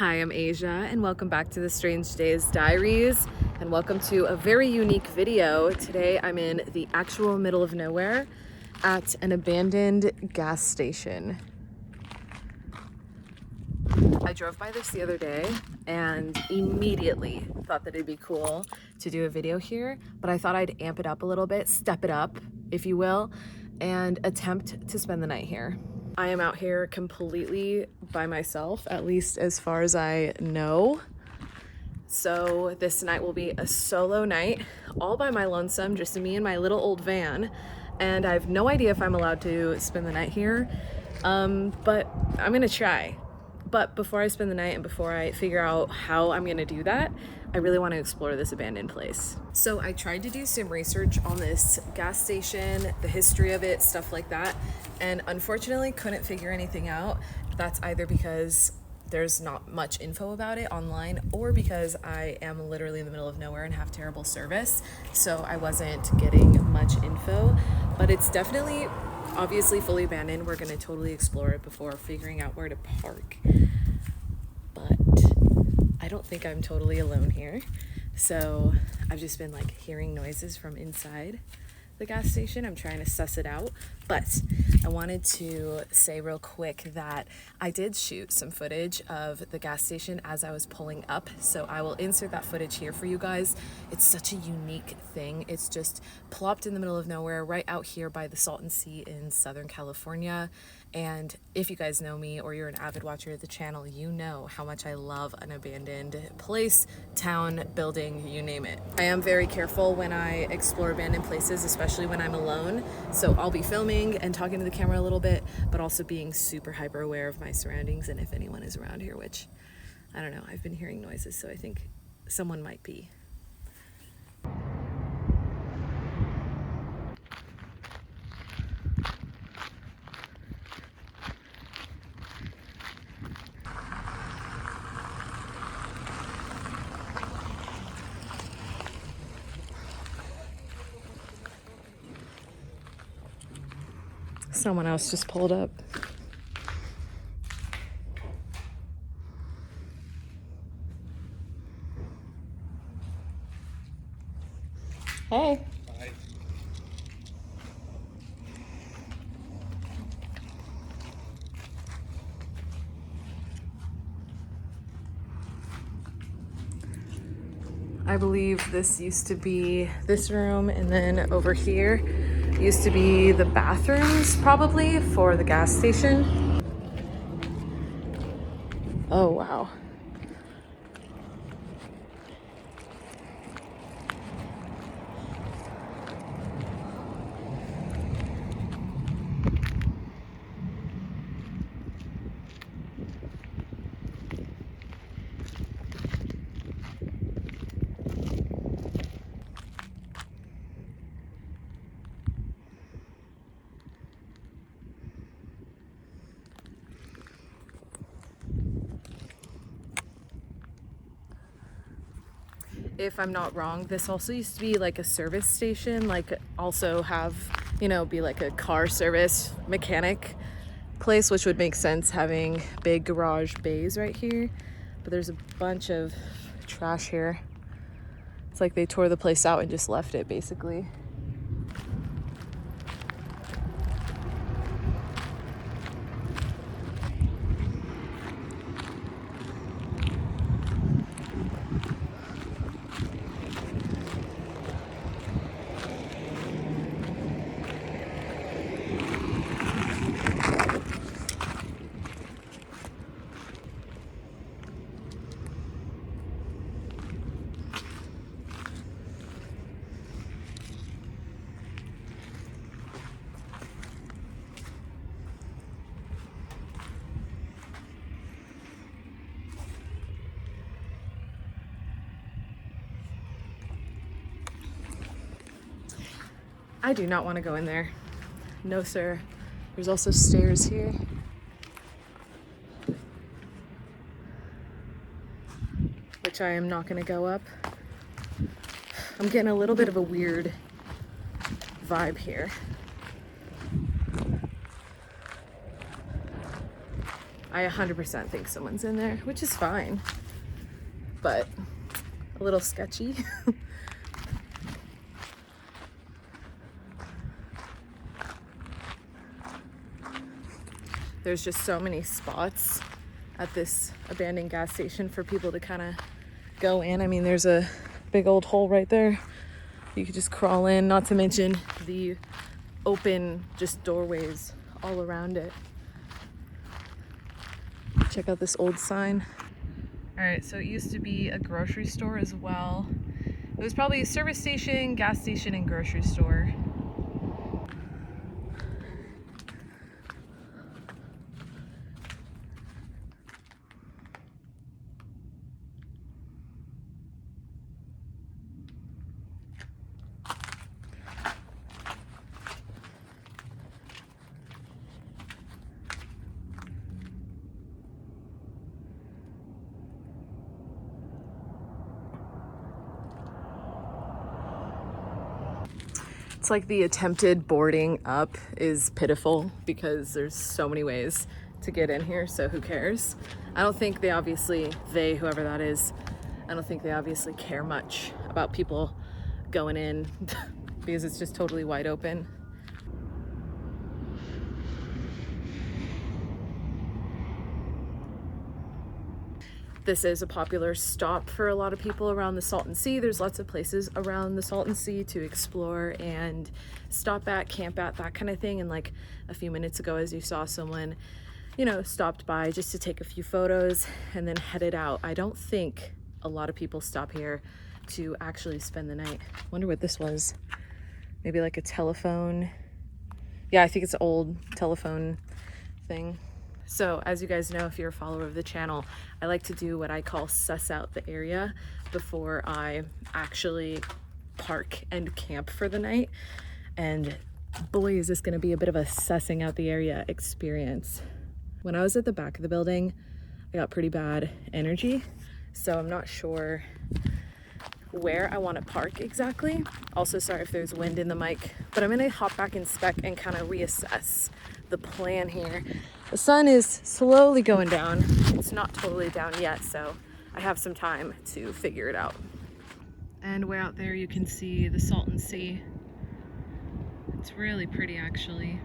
Hi, I'm Asia, and welcome back to the Strange Days Diaries, and welcome to a very unique video. Today I'm in the actual middle of nowhere at an abandoned gas station. I drove by this the other day and immediately thought that it'd be cool to do a video here, but I thought I'd amp it up a little bit, step it up, if you will, and attempt to spend the night here. I am out here completely by myself, at least as far as I know. So this night will be a solo night, all by my lonesome, just me and my little old van. And I have no idea if I'm allowed to spend the night here, but I'm gonna try. But before I spend the night and before I figure out how I'm gonna do that, I really want to explore this abandoned place. So I tried to do some research on this gas station, the history of it, stuff like that, and unfortunately couldn't figure anything out. That's either because there's not much info about it online or because I am literally in the middle of nowhere and have terrible service, so I wasn't getting much info. But it's definitely obviously fully abandoned. We're gonna totally explore it before figuring out where to park. But I don't think I'm totally alone here. So I've just been like hearing noises from inside the gas station. I'm trying to suss it out, but I wanted to say real quick that I did shoot some footage of the gas station as I was pulling up, so I will insert that footage here for you guys. It's such a unique thing. It's just plopped in the middle of nowhere right out here by the Salton Sea in Southern California. And if you guys know me or you're an avid watcher of the channel, you know how much I love an abandoned place, town, building, you name it. I am very careful when I explore abandoned places, especially when I'm alone. So I'll be filming and talking to the camera a little bit, but also being super hyper aware of my surroundings and if anyone is around here, which I don't know, I've been hearing noises, so I think someone might be. Someone else just pulled up. Hey. Hi. I believe this used to be this room, and then over here used to be the bathrooms probably for the gas station. Oh wow. If I'm not wrong, this also used to be like a service station, like also have, you know, be like a car service mechanic place, which would make sense having big garage bays right here. But there's a bunch of trash here. It's like they tore the place out and just left it basically. I do not want to go in there. No, sir. There's also stairs here. Which I am not going to go up. I'm getting a little bit of a weird vibe here. I 100% think someone's in there, which is fine, but a little sketchy. There's just so many spots at this abandoned gas station for people to kind of go in. I mean, there's a big old hole right there. You could just crawl in, not to mention the open just doorways all around it. Check out this old sign. All right, so it used to be a grocery store as well. It was probably a service station, gas station, and grocery store. It's like the attempted boarding up is pitiful because there's so many ways to get in here, so who cares? I don't think they, whoever that is, I don't think they obviously care much about people going in because it's just totally wide open. This is a popular stop for a lot of people around the Salton Sea. There's lots of places around the Salton Sea to explore and stop at, camp at, that kind of thing. And like a few minutes ago, as you saw, someone, you know, stopped by just to take a few photos and then headed out. I don't think a lot of people stop here to actually spend the night. Wonder what this was. Maybe like a telephone. Yeah, I think it's an old telephone thing. So as you guys know, if you're a follower of the channel, I like to do what I call suss out the area before I actually park and camp for the night. And boy, is this going to be a bit of a sussing out the area experience. When I was at the back of the building, I got pretty bad energy, so I'm not sure where I want to park exactly. Also, sorry if there's wind in the mic, but I'm going to hop back in spec and kind of reassess the plan here. The sun is slowly going down. It's not totally down yet, so I have some time to figure it out. And way out there you can see the Salton Sea. It's really pretty, actually.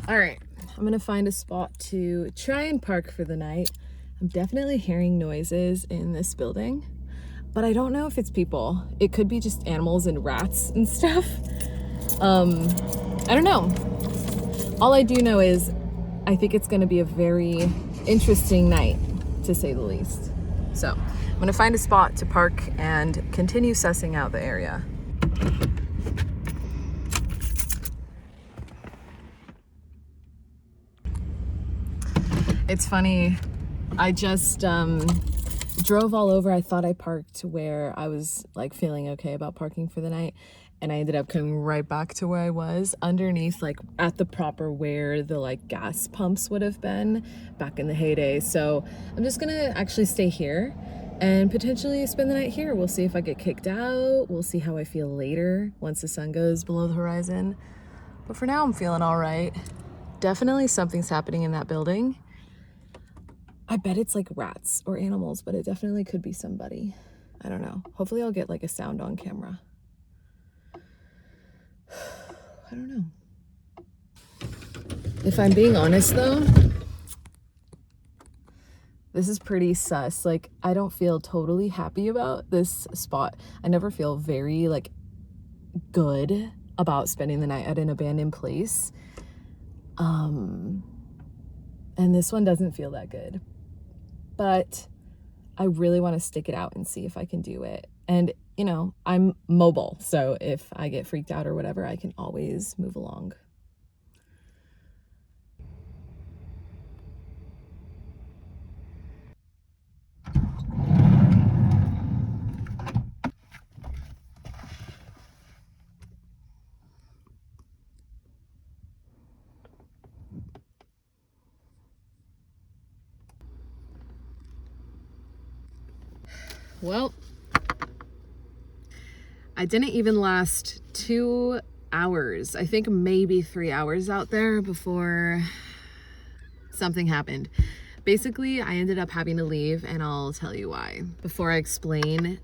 All right, I'm gonna find a spot to try and park for the night. I'm definitely hearing noises in this building, but I don't know if it's people. It could be just animals and rats and stuff. I don't know. All I do know is I think it's gonna be a very interesting night, to say the least. So I'm gonna find a spot to park and continue sussing out the area. It's funny, I just drove all over. I thought I parked where I was like feeling okay about parking for the night, and I ended up coming right back to where I was, underneath, like at the proper where the like gas pumps would have been back in the heyday. So I'm just gonna actually stay here and potentially spend the night here. We'll see if I get kicked out. We'll see how I feel later once the sun goes below the horizon. But for now, I'm feeling all right. Definitely something's happening in that building. I bet it's like rats or animals, but it definitely could be somebody. I don't know. Hopefully I'll get like a sound on camera. I don't know. If I'm being honest though, this is pretty sus. Like, I don't feel totally happy about this spot. I never feel very like good about spending the night at an abandoned place. And this one doesn't feel that good. But I really want to stick it out and see if I can do it. And, you know, I'm mobile, so if I get freaked out or whatever, I can always move along. Well, I didn't even last 2 hours. I think maybe 3 hours out there before something happened. Basically, I ended up having to leave, and I'll tell you why. Before I explain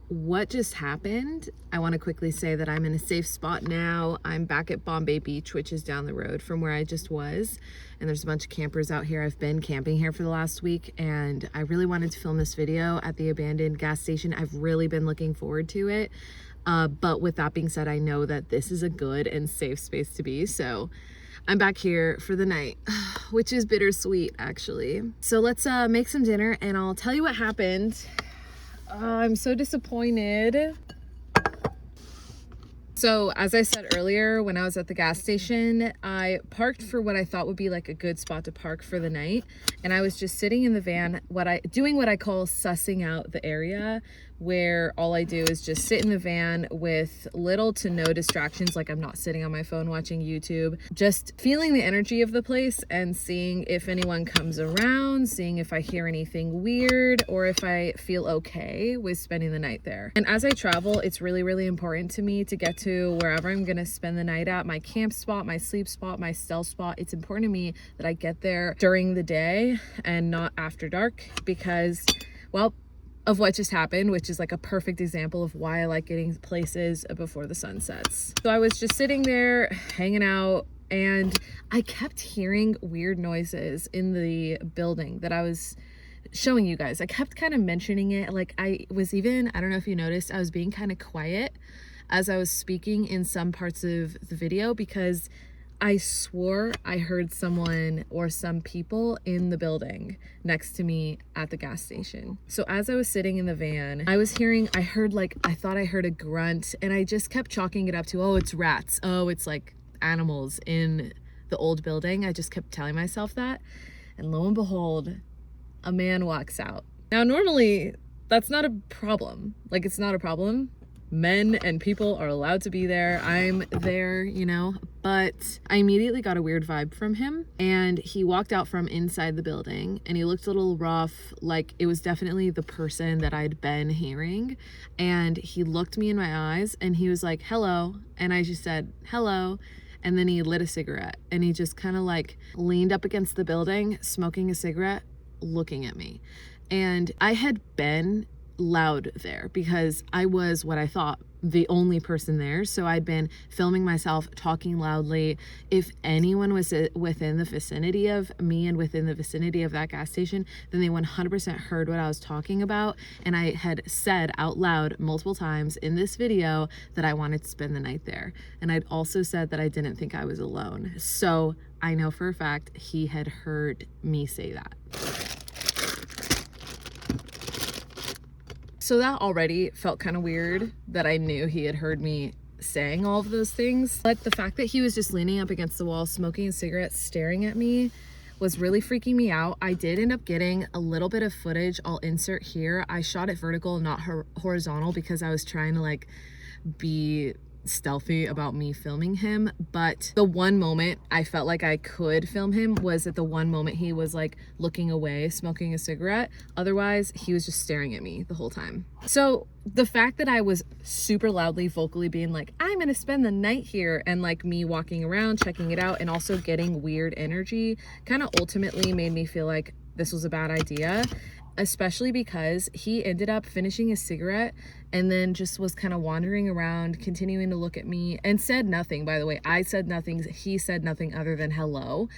what just happened, I want to quickly say that I'm in a safe spot now. I'm back at Bombay Beach, which is down the road from where I just was, and there's a bunch of campers out here. I've been camping here for the last week, and I really wanted to film this video at the abandoned gas station. I've really been looking forward to it, but with that being said, I know that this is a good and safe space to be, so I'm back here for the night, which is bittersweet actually. So let's make some dinner and I'll tell you what happened. I'm so disappointed. So as I said earlier, when I was at the gas station, I parked for what I thought would be like a good spot to park for the night. And I was just sitting in the van, doing what I call sussing out the area, where all I do is just sit in the van with little to no distractions. Like I'm not sitting on my phone watching YouTube, just feeling the energy of the place and seeing if anyone comes around, seeing if I hear anything weird or if I feel okay with spending the night there. And as I travel, it's really, really important to me to get to wherever I'm gonna spend the night at, my camp spot, my sleep spot, my stealth spot. It's important to me that I get there during the day and not after dark because, well, of what just happened, which is like a perfect example of why I like getting places before the sun sets. So I was just sitting there hanging out and I kept hearing weird noises in the building that I was showing you guys. I kept kind of mentioning it. Like I don't know if you noticed, I was being kind of quiet as I was speaking in some parts of the video because I swore I heard someone or some people in the building next to me at the gas station. So as I was sitting in the van, I thought I heard a grunt and I just kept chalking it up to, oh, it's rats. Oh, it's like animals in the old building. I just kept telling myself that. And lo and behold, a man walks out. Now, normally that's not a problem. Like it's not a problem. Men and people are allowed to be there. I'm there, you know, but I immediately got a weird vibe from him and he walked out from inside the building and he looked a little rough, like it was definitely the person that I'd been hearing. And he looked me in my eyes and he was like, hello. And I just said, hello. And then he lit a cigarette and he just kind of like leaned up against the building, smoking a cigarette, looking at me. And I had been loud there because I was what I thought the only person there, so I'd been filming myself talking loudly. If anyone was within the vicinity of me and within the vicinity of that gas station, then they 100% heard what I was talking about. And I had said out loud multiple times in this video that I wanted to spend the night there, and I'd also said that I didn't think I was alone. So I know for a fact he had heard me say that. So that already felt kind of weird that I knew he had heard me saying all of those things. But the fact that he was just leaning up against the wall, smoking a cigarette, staring at me was really freaking me out. I did end up getting a little bit of footage. I'll insert here. I shot it vertical, not horizontal, because I was trying to like be stealthy about me filming him. But the one moment I felt like I could film him was at the one moment he was like looking away, smoking a cigarette. Otherwise, he was just staring at me the whole time. So the fact that I was super loudly, vocally being like, I'm gonna spend the night here, and like me walking around, checking it out, and also getting weird energy kind of ultimately made me feel like this was a bad idea. Especially because he ended up finishing his cigarette and then just was kind of wandering around, continuing to look at me, and said nothing, by the way. I said nothing. He said nothing other than hello.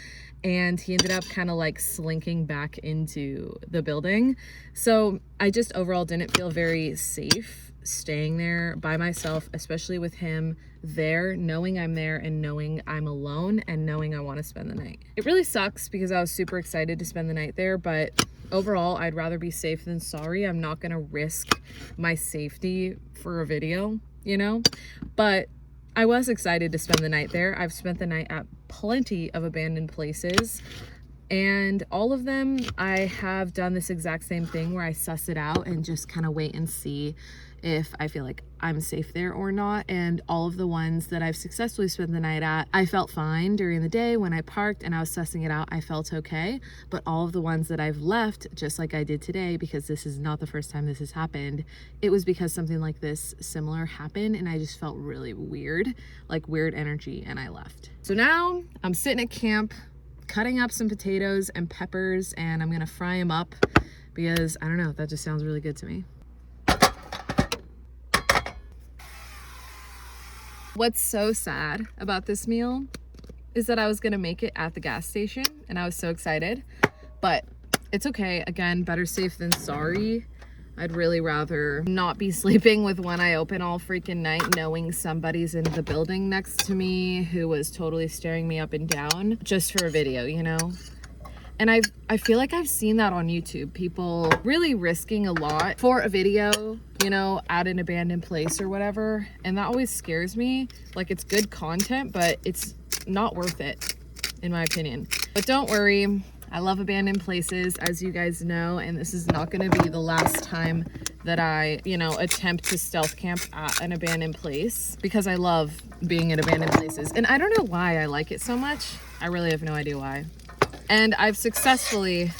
And he ended up kind of like slinking back into the building. So I just overall didn't feel very safe staying there by myself, especially with him there, knowing I'm there and knowing I'm alone and knowing I want to spend the night. It really sucks because I was super excited to spend the night there, but overall, I'd rather be safe than sorry. I'm not gonna risk my safety for a video, you know? But I was excited to spend the night there. I've spent the night at plenty of abandoned places. And all of them, I have done this exact same thing where I suss it out and just kind of wait and see if I feel like I'm safe there or not. And all of the ones that I've successfully spent the night at, I felt fine during the day. When I parked and I was sussing it out, I felt okay. But all of the ones that I've left, just like I did today, because this is not the first time this has happened, it was because something like this similar happened and I just felt really weird, like weird energy, and I left. So now I'm sitting at camp, cutting up some potatoes and peppers, and I'm gonna fry them up because I don't know, that just sounds really good to me. What's so sad about this meal is that I was gonna make it at the gas station and I was so excited, but it's okay. Again, better safe than sorry. I'd really rather not be sleeping with one eye open all freaking night, knowing somebody's in the building next to me who was totally staring me up and down just for a video, you know? And I feel like I've seen that on YouTube, people really risking a lot for a video, you know, at an abandoned place or whatever. And that always scares me. Like, it's good content, but it's not worth it, in my opinion. But don't worry, I love abandoned places, as you guys know, and this is not gonna be the last time that I, you know, attempt to stealth camp at an abandoned place, because I love being in abandoned places. And I don't know why I like it so much. I really have no idea why. And I've successfully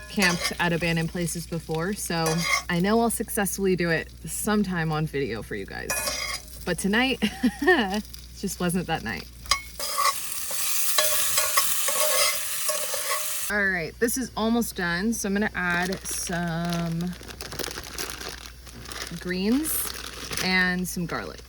camped at abandoned places before, so I know I'll successfully do it sometime on video for you guys. But tonight, just wasn't that night. All right, this is almost done, so I'm gonna add some greens and some garlic.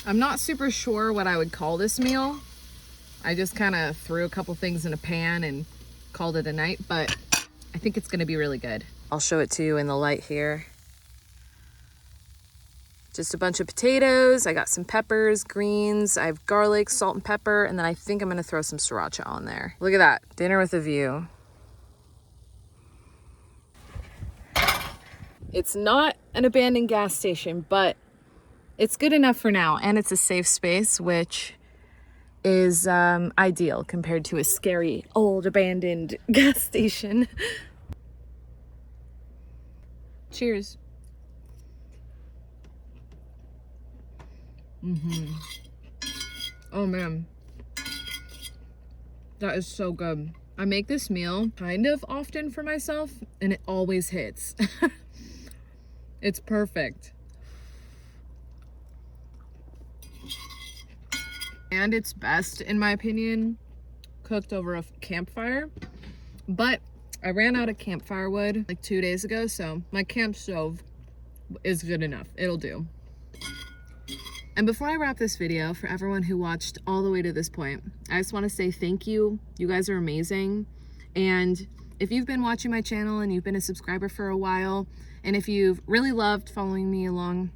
I'm not super sure what I would call this meal. I just kind of threw a couple things in a pan and called it a night, but I think it's gonna be really good. I'll show it to you in the light here. Just a bunch of potatoes. I got some peppers, greens, I have garlic, salt and pepper, and then I think I'm gonna throw some sriracha on there. Look at that, dinner with a view. It's not an abandoned gas station, but it's good enough for now, and it's a safe space, which is ideal compared to a scary old abandoned gas station. Cheers. Oh man, that is so good. I make this meal kind of often for myself and it always hits. It's perfect. And it's best, in my opinion, cooked over a campfire. But I ran out of campfire wood like 2 days ago, so my camp stove is good enough. It'll do. And before I wrap this video, for everyone who watched all the way to this point, I just want to say thank you. You guys are amazing. And if you've been watching my channel and you've been a subscriber for a while, and if you've really loved following me along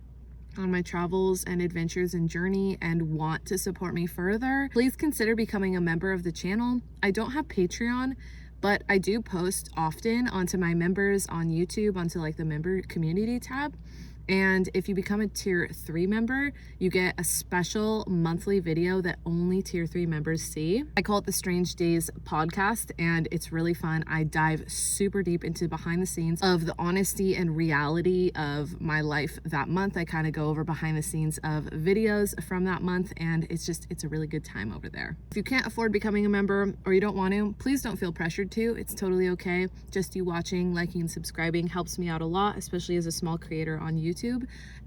on my travels and adventures and journey and want to support me further, please consider becoming a member of the channel. I don't have Patreon, but I do post often onto my members on YouTube, onto like the member community tab. And if you become a tier 3 member, you get a special monthly video that only tier 3 members see. I call it the Strange Days podcast, and it's really fun. I dive super deep into behind the scenes of the honesty and reality of my life that month. I kind of go over behind the scenes of videos from that month, and it's a really good time over there. If you can't afford becoming a member or you don't want to, please don't feel pressured to. It's totally okay. Just you watching, liking, and subscribing helps me out a lot, especially as a small creator on YouTube.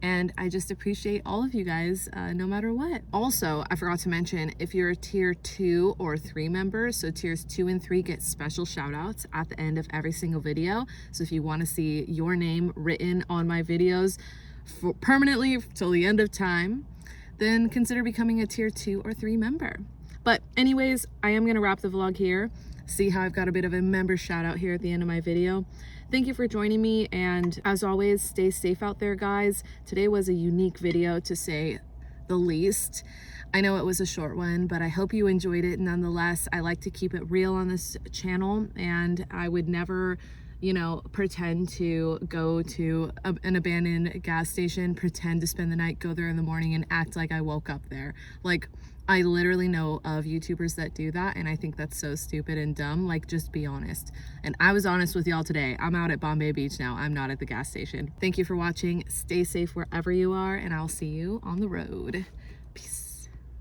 And I just appreciate all of you guys no matter what. Also, I forgot to mention, if you're a tier 2 or 3 member, so tiers 2 and 3 get special shout outs at the end of every single video. So if you want to see your name written on my videos permanently till the end of time, then consider becoming a tier 2 or 3 member. But anyways, I am going to wrap the vlog here. See how I've got a bit of a member shout out here at the end of my video. Thank you for joining me, and as always, stay safe out there, guys. Today was a unique video, to say the least. I know it was a short one, but I hope you enjoyed it nonetheless. I like to keep it real on this channel, and I would never, you know, pretend to go to an abandoned gas station, pretend to spend the night, go there in the morning, and act like I woke up there. Like, I literally know of YouTubers that do that, and I think that's so stupid and dumb. Like, just be honest. And I was honest with y'all today. I'm out at Bombay Beach now. I'm not at the gas station. Thank you for watching. Stay safe wherever you are, and I'll see you on the road. Peace.